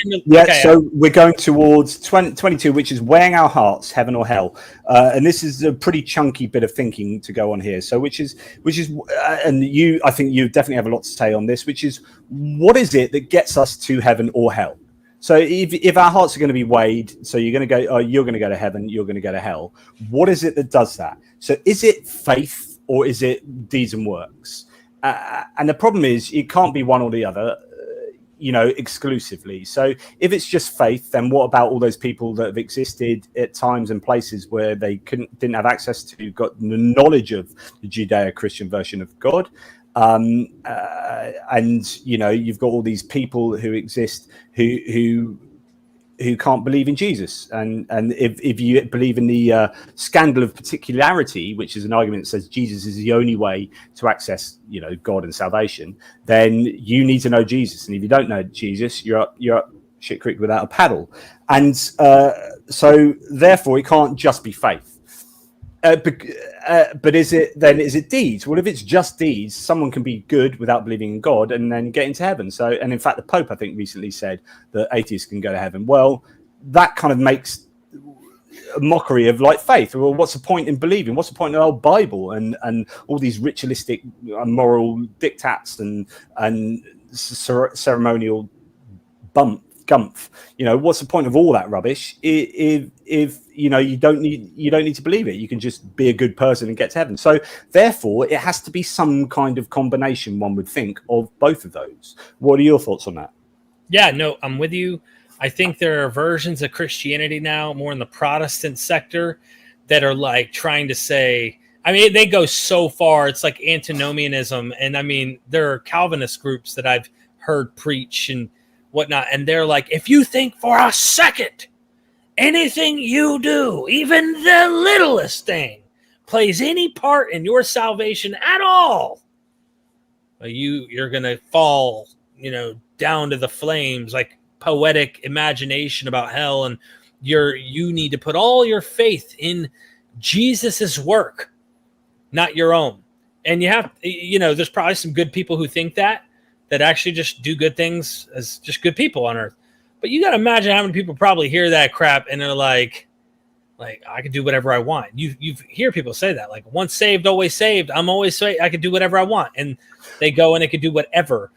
trying to. Yeah, okay, so we're going towards 22, which is weighing our hearts, heaven or hell, and this is a pretty chunky bit of thinking to go on here. So, which is, and I think you definitely have a lot to say on this. Which is, what is it that gets us to heaven or hell? So, if our hearts are going to be weighed, so you're going to go to heaven, you're going to go to hell. What is it that does that? So, is it faith or is it deeds and works? And the problem is, it can't be one or the other. Exclusively. So if it's just faith, then what about all those people that have existed at times and places where they didn't have access to, got the knowledge of the Judeo-Christian version of God? And you've got all these people who exist who can't believe in Jesus, and if you believe in the scandal of particularity, which is an argument that says Jesus is the only way to access God and salvation, then you need to know Jesus, and if you don't know Jesus, you're up shit creek without a paddle. And so therefore it can't just be faith. But is it deeds? Well, if it's just deeds, someone can be good without believing in God and then get into heaven. So, and in fact, the Pope, I think, recently said that atheists can go to heaven. Well, that kind of makes a mockery of faith. Well, what's the point in believing? What's the point in the old Bible and all these ritualistic moral diktats and ceremonial gumph? What's the point of all that rubbish if you don't need to believe it? You can just be a good person and get to heaven. So therefore it has to be some kind of combination, one would think, of both of those. What are your thoughts on that? Yeah, no, I'm with you. I think there are versions of Christianity now, more in the Protestant sector, that are trying to say, they go so far, it's like antinomianism. And there are Calvinist groups that I've heard preach and whatnot, and they're like, if you think for a second anything you do, even the littlest thing, plays any part in your salvation at all, you're gonna fall down to the flames, like poetic imagination about hell, and you need to put all your faith in Jesus's work, not your own. And you have there's probably some good people who think that actually just do good things as just good people on earth. But you got to imagine how many people probably hear that crap and they're like, I can do whatever I want. You hear people say that, once saved, always saved. I'm always saved. I can do whatever I want. And they go and they can do whatever.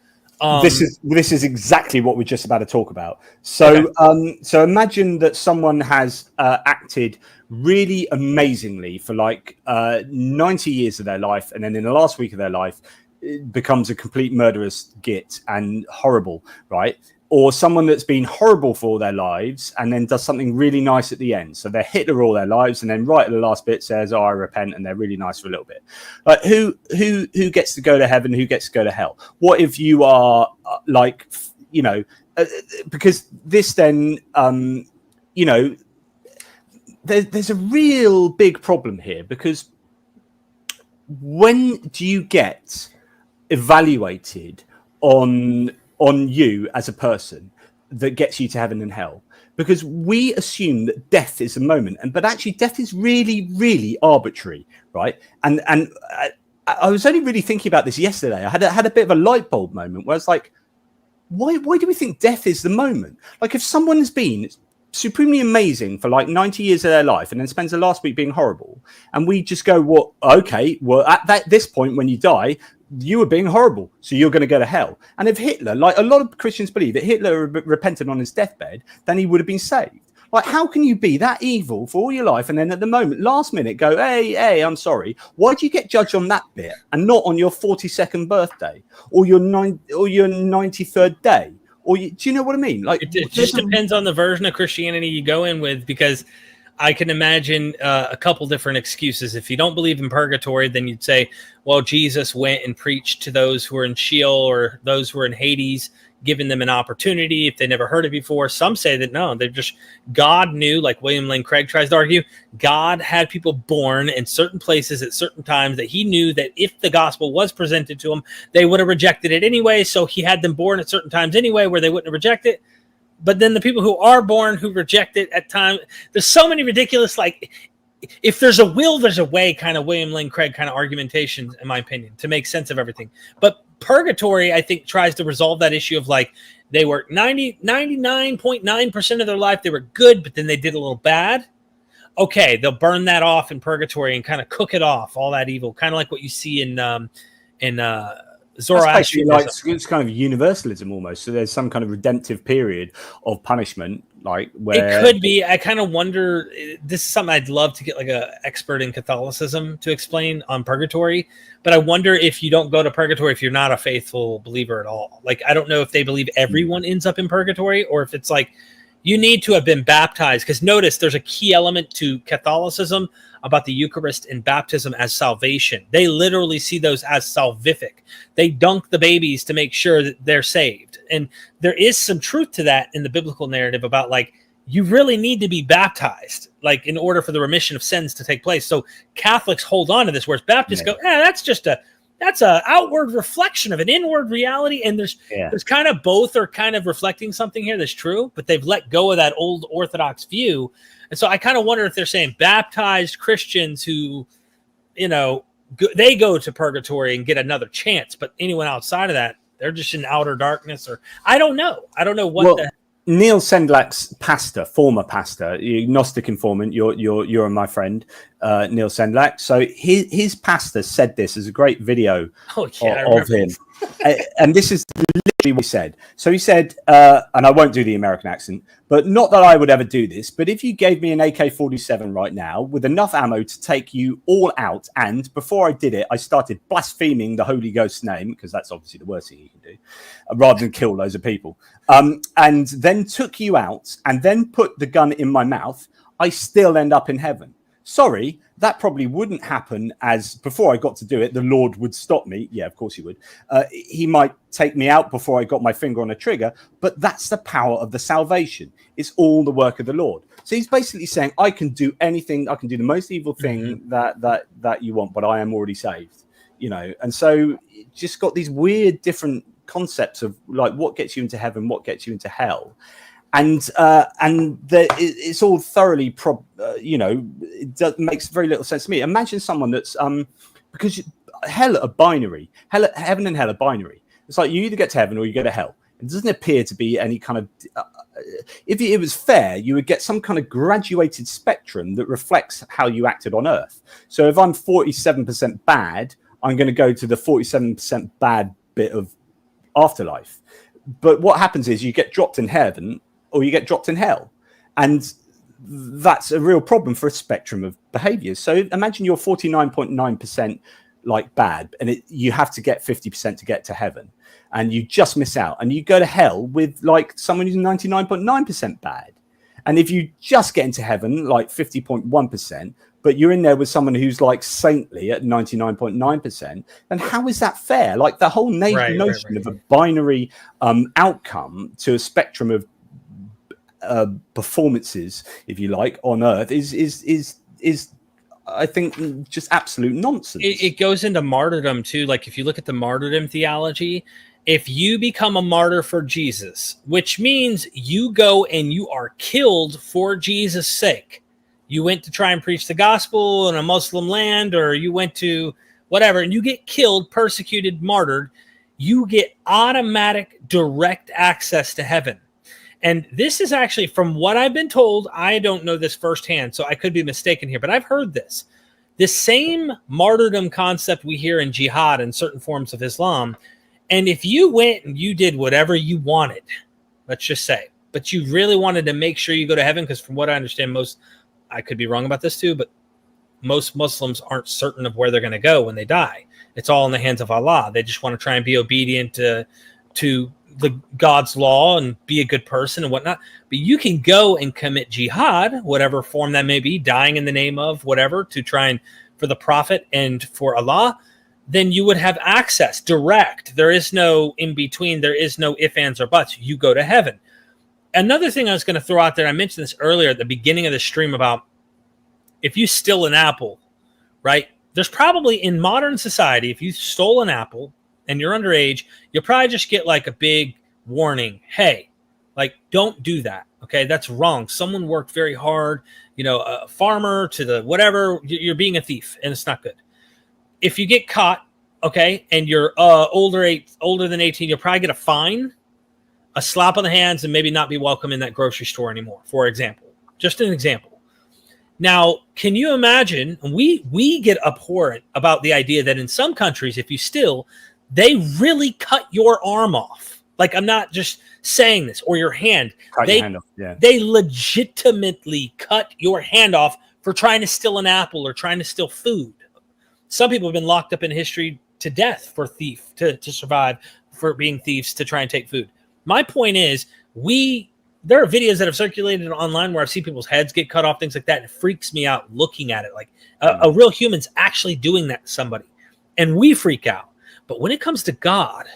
This is exactly what we're just about to talk about. So, okay. So imagine that someone has acted really amazingly for 90 years of their life. And then in the last week of their life, it becomes a complete murderous git and horrible, right? Or someone that's been horrible for all their lives and then does something really nice at the end. So they're Hitler all their lives and then right at the last bit says, I repent, and they're really nice for a little bit. Who gets to go to heaven? Who gets to go to hell? What if you are because this then, there's a real big problem here, because when do you get evaluated on you as a person that gets you to heaven and hell? Because we assume that death is a moment, but actually death is really, really arbitrary, right? And I was only really thinking about this yesterday. I had a bit of a light bulb moment where I was like, why do we think death is the moment? If someone has been supremely amazing for 90 years of their life and then spends the last week being horrible, and we just go, well, okay, well, at this point when you die, you were being horrible, so you're going to go to hell. And if Hitler, a lot of Christians believe, that Hitler repented on his deathbed, then he would have been saved. How can you be that evil for all your life and then at the moment, last minute, go, hey, I'm sorry? Why do you get judged on that bit and not on your 42nd birthday or your 93rd day? Do you know what I mean? It just depends on the version of Christianity you go in with, because I can imagine a couple different excuses. If you don't believe in purgatory, then you'd say, well, Jesus went and preached to those who are in Sheol or those who are in Hades, giving them an opportunity if they never heard it before. Some say that no, they're just, God knew, like William Lane Craig tries to argue, God had people born in certain places at certain times that he knew that if the gospel was presented to them, they would have rejected it anyway. So he had them born at certain times anyway where they wouldn't have rejected it. But then the people who are born, who reject it at times, there's so many ridiculous, if there's a will, there's a way kind of William Lane Craig kind of argumentation, in my opinion, to make sense of everything. But Purgatory, I think, tries to resolve that issue of like they were 99.9% of their life they were good, but then they did a little bad. Okay, they'll burn that off in purgatory and kind of cook it off, all that evil, kind of like what you see in Zoroastrianism. Like it's kind of universalism almost. So there's some kind of redemptive period of punishment, like where it could be. I kind of wonder. This is something I'd love to get like an expert in Catholicism to explain on purgatory. But I wonder if you don't go to purgatory if you're not a faithful believer at all. Like I don't know if they believe everyone ends up in purgatory or if it's like you need to have been baptized. Because notice there's a key element to Catholicism about the Eucharist and baptism as salvation. They literally see those as salvific. They dunk the babies to make sure that they're saved. And there is some truth to that in the biblical narrative about like, you really need to be baptized, like in order for the remission of sins to take place. So Catholics hold on to this, whereas Baptists go, that's a outward reflection of an inward reality. And there's kind of both are kind of reflecting something here that's true, but they've let go of that old Orthodox view. And so I kind of wonder if they're saying baptized Christians who, they go to purgatory and get another chance, but anyone outside of that, they're just in outer darkness, or I don't know. I don't know what Neil Sendlak's pastor, former pastor, Gnostic informant, you're my friend, Neil Sendlak. So his pastor said this as a great video of him. And this is literally what he said. So he said, and I won't do the American accent, but not that I would ever do this, but if you gave me an AK-47 right now with enough ammo to take you all out, and before I did it, I started blaspheming the Holy Ghost's name, because that's obviously the worst thing you can do, rather than kill loads of people, and then took you out and then put the gun in my mouth, I still end up in heaven. Sorry, that probably wouldn't happen, as before I got to do it, the Lord would stop me. Yeah, of course he would. He might take me out before I got my finger on a trigger, but that's the power of the salvation. It's all the work of the Lord. So he's basically saying, I can do anything. I can do the most evil thing that you want, but I am already saved, And so it just got these weird different concepts of like what gets you into heaven, what gets you into hell. And it's all thoroughly, it makes very little sense to me. Imagine someone that's because heaven and hell are binary. It's like you either get to heaven or you go to hell. It doesn't appear to be any kind of. If it was fair, you would get some kind of graduated spectrum that reflects how you acted on Earth. So if I'm 47% bad, I'm going to go to the 47% bad bit of afterlife. But what happens is you get dropped in heaven or you get dropped in hell. And that's a real problem for a spectrum of behaviors. So imagine you're 49.9% like bad, and you have to get 50% to get to heaven, and you just miss out, and you go to hell with like someone who's 99.9% bad. And if you just get into heaven, like 50.1%, but you're in there with someone who's like saintly at 99.9%, then how is that fair? Like the whole notion of a binary outcome to a spectrum of performances, if you like, on Earth is I think just absolute nonsense. It goes into martyrdom too. Like if you look at the martyrdom theology, if you become a martyr for Jesus, which means you go and you are killed for Jesus' sake. You went to try and preach the gospel in a Muslim land, or you went to whatever, and you get killed, persecuted, martyred, you get automatic direct access to heaven. And this is actually, from what I've been told, I don't know this firsthand, so I could be mistaken here, but I've heard this. This same martyrdom concept we hear in jihad and certain forms of Islam. And if you went and you did whatever you wanted, let's just say, but you really wanted to make sure you go to heaven, because from what I understand, I could be wrong about this too, but most Muslims aren't certain of where they're going to go when they die. It's all in the hands of Allah. They just want to try and be obedient to the God's law and be a good person and whatnot. But you can go and commit jihad, whatever form that may be, dying in the name of whatever, to try and for the Prophet and for Allah. Then you would have access direct. There is no in between. There is no ifs, ands, or buts. You go to heaven. Another thing I was going to throw out there, I mentioned this earlier at the beginning of the stream about if you steal an apple, right? There's probably in modern society, if you stole an apple and you're underage, you'll probably just get like a big warning. Hey, like, don't do that. Okay, that's wrong. Someone worked very hard, a farmer to the whatever, you're being a thief and it's not good. If you get caught, okay, and you're older than 18, you'll probably get a fine, a slap on the hands, and maybe not be welcome in that grocery store anymore, for example. Just an example. Now, can you imagine, we get abhorrent about the idea that in some countries, if you steal, they really cut your arm off. Like, I'm not just saying this, or your hand. Cut your hand off, yeah. They legitimately cut your hand off for trying to steal an apple or trying to steal food. Some people have been locked up in history to death for to survive, for being thieves, to try and take food. My point is, there are videos that have circulated online where I've seen people's heads get cut off, things like that. And it freaks me out looking at it. Like a real human's actually doing that to somebody. And we freak out. But when it comes to God,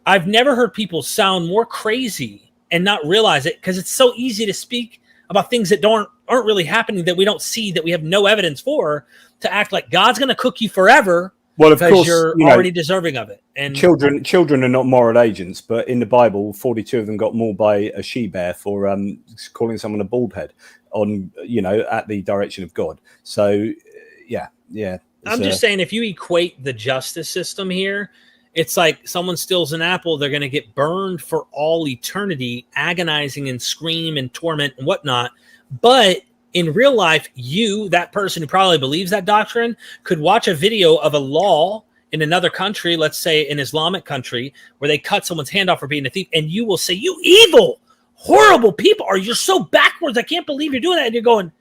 I've never heard people sound more crazy and not realize it, because it's so easy to speak about things that aren't really happening, that we don't see, that we have no evidence for, to act like God's going to cook you forever. Well, of course, you're already deserving of it. And children are not moral agents, but in the Bible, 42 of them got mauled by a she-bear for calling someone a bald head at the direction of God. So, yeah. I'm just saying, if you equate the justice system here, it's like someone steals an apple, they're going to get burned for all eternity, agonizing and scream and torment and whatnot. But in real life, that person who probably believes that doctrine, could watch a video of a law in another country, let's say an Islamic country, where they cut someone's hand off for being a thief, and you will say, "You evil, horrible people, you're so backwards. I can't believe you're doing that." And you're going,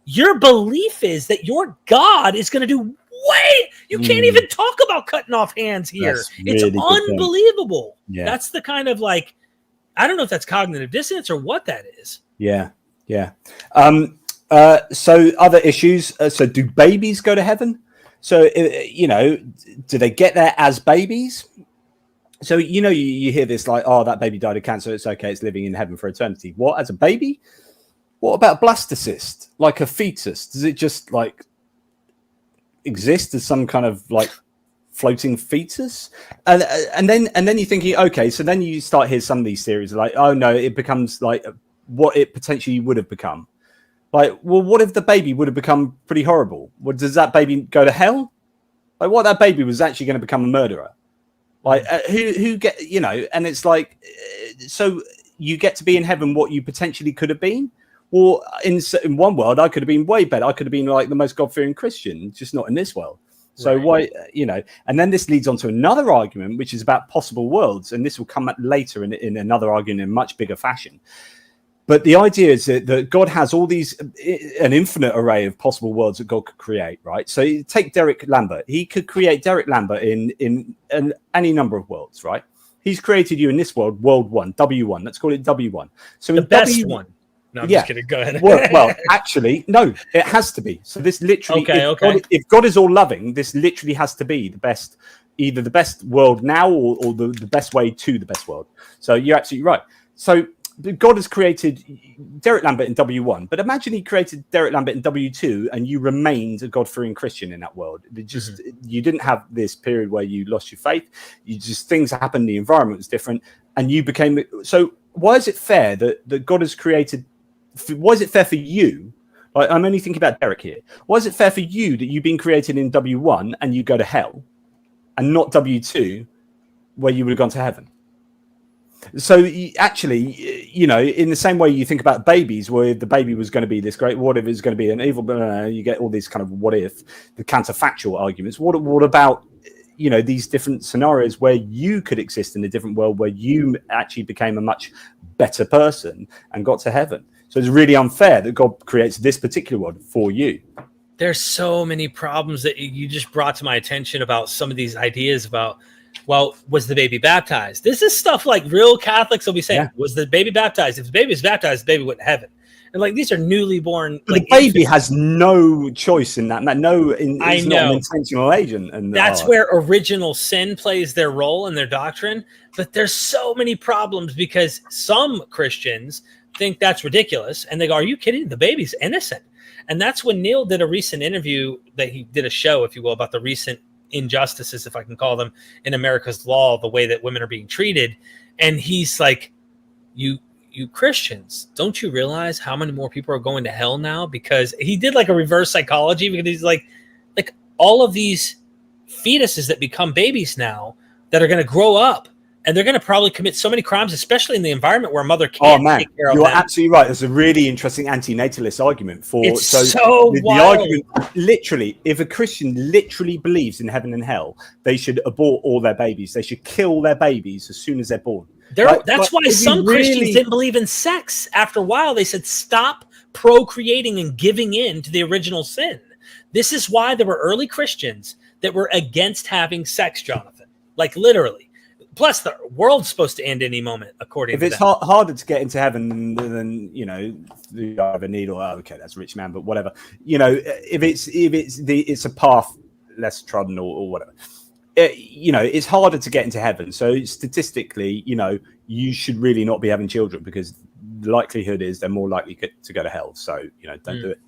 your belief is that your God is going to do you can't even talk about cutting off hands here. It's unbelievable. Yeah. That's the kind of, like, I don't know if that's cognitive dissonance or what that is. Yeah. So other issues. So do babies go to heaven? So, do they get there as babies? So, you hear this like, oh, that baby died of cancer. It's okay. It's living in heaven for eternity. What, as a baby? What about blastocyst? Like a fetus? Does it just like exist as some kind of like floating fetus? And then you're thinking, okay, so then you start hear some of these theories like, oh no, it becomes like what it potentially would have become. Like, well, what if the baby would have become pretty horrible? Well, does that baby go to hell? Like, what, that baby was actually going to become a murderer? Like, who get, and it's like, so you get to be in heaven what you potentially could have been. Well, in one world, I could have been way better. I could have been like the most God-fearing Christian, just not in this world. So why, and then this leads on to another argument, which is about possible worlds. And this will come up later in another argument in a much bigger fashion. But the idea is that God has all these, an infinite array of possible worlds that God could create, right? So you take Derek Lambert. He could create Derek Lambert in any number of worlds, right? He's created you in this world, world 1, W1. Let's call it W1. So the best one. No, I'm just kidding. Go ahead. well, actually, no, it has to be. So this literally, if God is all loving, this literally has to be the best, either the best world now or the best way to the best world. So you're absolutely right. So God has created Derek Lambert in W1, but imagine he created Derek Lambert in W2 and you remained a God-fearing Christian in that world. You didn't have this period where you lost your faith. Things happened, the environment was different, and you became. So why is it fair that God has created? Why is it fair for you? Like, I'm only thinking about Derek here. Why is it fair for you that you've been created in W1 and you go to hell, and not W2 where you would have gone to heaven? So actually, in the same way you think about babies, where the baby was going to be this great, what if it's going to be an evil, you get all these kind of what if, the counterfactual arguments. What about, these different scenarios where you could exist in a different world where you actually became a much better person and got to heaven? So it's really unfair that God creates this particular world for you. There's so many problems that you just brought to my attention about some of these ideas about, well, was the baby baptized? This is stuff like real Catholics will be saying, was the baby baptized? If the baby is baptized, the baby went to heaven. And like, these are newly born. Like, the baby has no choice in that. He's not an intentional agent. And that's where original sin plays their role in their doctrine. But there's so many problems because some Christians think that's ridiculous. And they go, are you kidding? The baby's innocent. And that's when Neil did a recent interview that he did a show, if you will, about the recent injustices, if I can call them, in America's law, the way that women are being treated. And he's like, you Christians, don't you realize how many more people are going to hell now? Because he did like a reverse psychology, because he's like all of these fetuses that become babies now that are going to grow up, and they're going to probably commit so many crimes, especially in the environment where a mother can't take care of them. You're absolutely right. There's a really interesting anti-natalist argument for it's so the argument. Literally, if a Christian literally believes in heaven and hell, they should abort all their babies. They should kill their babies as soon as they're born. That's why some Christians didn't believe in sex. After a while, they said, stop procreating and giving in to the original sin. This is why there were early Christians that were against having sex, Jonathan. Like, literally. Plus, the world's supposed to end any moment, according to them. If it's harder to get into heaven than you have a needle, okay, that's a rich man, but whatever. If it's a path less trodden or whatever. It's harder to get into heaven. So statistically, you should really not be having children because the likelihood is they're more likely to go to hell. So, don't do it.